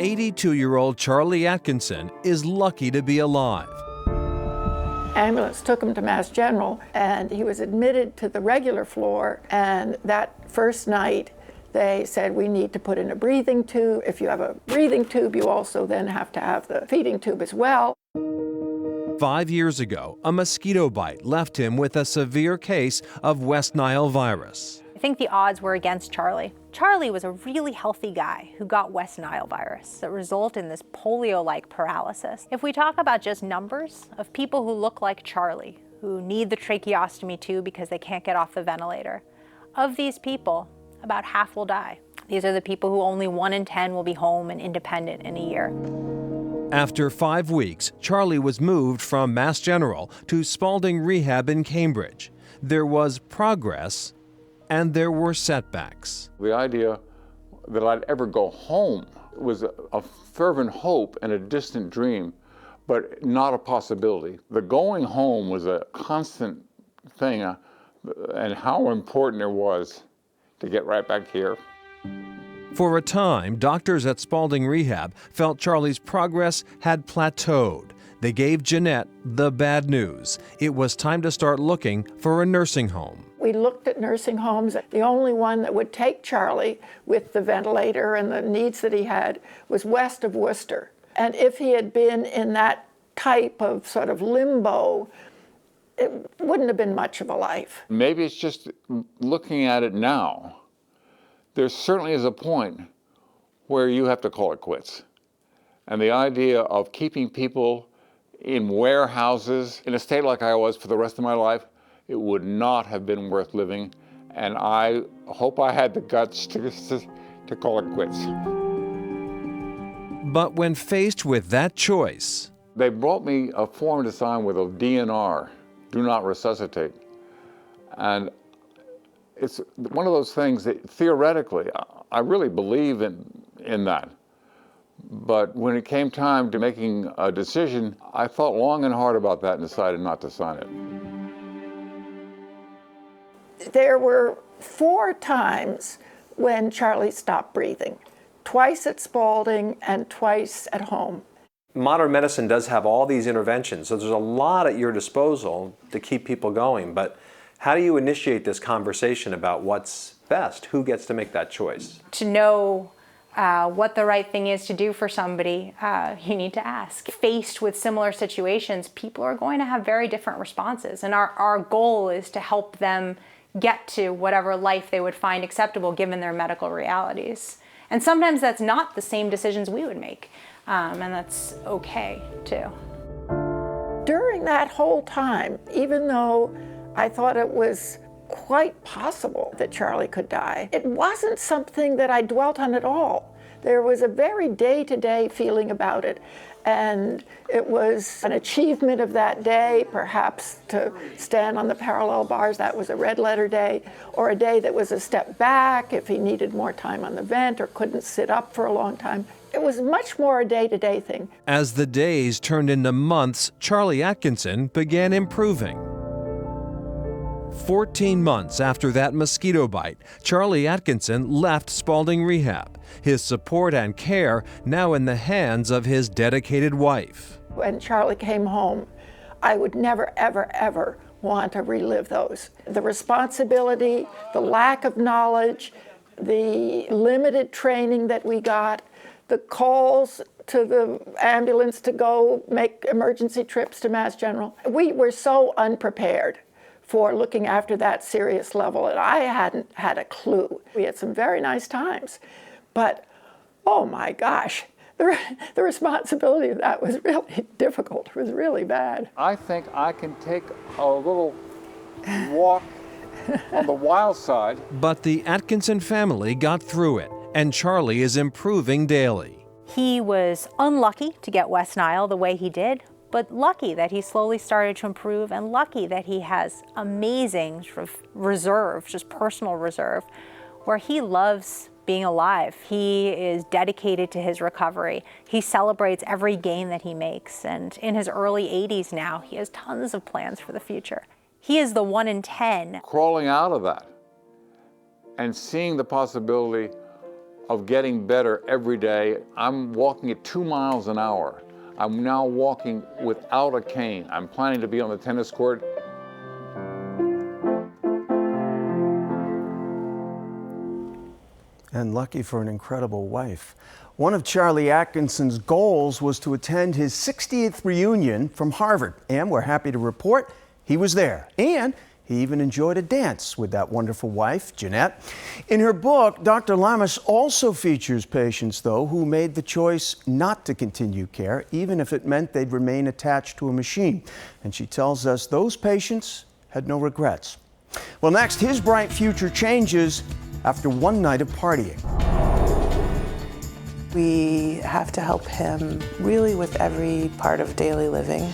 82-year-old Charlie Atkinson is lucky to be alive. Ambulance took him to Mass General, and he was admitted to the regular floor, and that first night they said, we need to put in a breathing tube. If you have a breathing tube, you also then have to have the feeding tube as well. 5 years ago, a mosquito bite left him with a severe case of West Nile virus. I think the odds were against Charlie. Charlie was a really healthy guy who got West Nile virus that resulted in this polio-like paralysis. If we talk about just numbers of people who look like Charlie, who need the tracheostomy tube because they can't get off the ventilator, of these people, about half will die. These are the people who only 1 in 10 will be home and independent in a year. After 5 weeks, Charlie was moved from Mass General to Spalding Rehab in Cambridge. There was progress, and there were setbacks. The idea that I'd ever go home was a fervent hope and a distant dream, but not a possibility. The going home was a constant thing, and how important it was to get right back here. For a time, doctors at Spalding Rehab felt Charlie's progress had plateaued. They gave Jeanette the bad news. It was time to start looking for a nursing home. We looked at nursing homes. The only one that would take Charlie with the ventilator and the needs that he had was west of Worcester. And if he had been in that type of sort of limbo, it wouldn't have been much of a life. Maybe it's just looking at it now. There certainly is a point where you have to call it quits. And the idea of keeping people in warehouses in a state like I was for the rest of my life, it would not have been worth living. And I hope I had the guts to call it quits. But when faced with that choice, they brought me a form to sign with a DNR, do not resuscitate. And it's one of those things that theoretically, I really believe in that. But when it came time to making a decision, I thought long and hard about that and decided not to sign it. There were 4 times when Charlie stopped breathing, twice at Spalding and twice at home. Modern medicine does have all these interventions, so there's a lot at your disposal to keep people going, but how do you initiate this conversation about what's best? Who gets to make that choice? To know what the right thing is to do for somebody, you need to ask. Faced with similar situations, people are going to have very different responses, and our goal is to help them get to whatever life they would find acceptable given their medical realities. And sometimes that's not the same decisions we would make, and that's okay too. During that whole time, even though I thought it was quite possible that Charlie could die, it wasn't something that I dwelt on at all. There was a very day-to-day feeling about it, and it was an achievement of that day, perhaps to stand on the parallel bars. That was a red letter day, or a day that was a step back if he needed more time on the vent or couldn't sit up for a long time. It was much more a day-to-day thing. as the days turned into months, Charlie Atkinson began improving. 14 months after that mosquito bite, Charlie Atkinson left Spalding Rehab, his support and care now in the hands of his dedicated wife. When Charlie came home, I would never, ever, ever want to relive those. The responsibility, the lack of knowledge, the limited training that we got, the calls to the ambulance to go make emergency trips to Mass General. We were so unprepared for looking after that serious level, and I hadn't had a clue. We had some very nice times, but oh my gosh, the responsibility of that was really difficult. It was really bad. I think I can take a little walk on the wild side. But the Atkinson family got through it, and Charlie is improving daily. He was unlucky to get West Nile the way he did, but lucky that he slowly started to improve, and lucky that he has amazing sort of reserve, just personal reserve, where he loves being alive. He is dedicated to his recovery. He celebrates every gain that he makes, and in his early 80s now, he has tons of plans for the future. He is the 1 in 10. Crawling out of that and seeing the possibility of getting better every day. I'm walking at 2 miles an hour. I'm now walking without a cane. I'm planning to be on the tennis court. And lucky for an incredible wife. One of Charlie Atkinson's goals was to attend his 60th reunion from Harvard, and we're happy to report he was there. And he even enjoyed a dance with that wonderful wife, Jeanette. In her book, Dr. Lamas also features patients, though, who made the choice not to continue care, even if it meant they'd remain attached to a machine. And she tells us those patients had no regrets. Well, next, his bright future changes after one night of partying. We have to help him really with every part of daily living.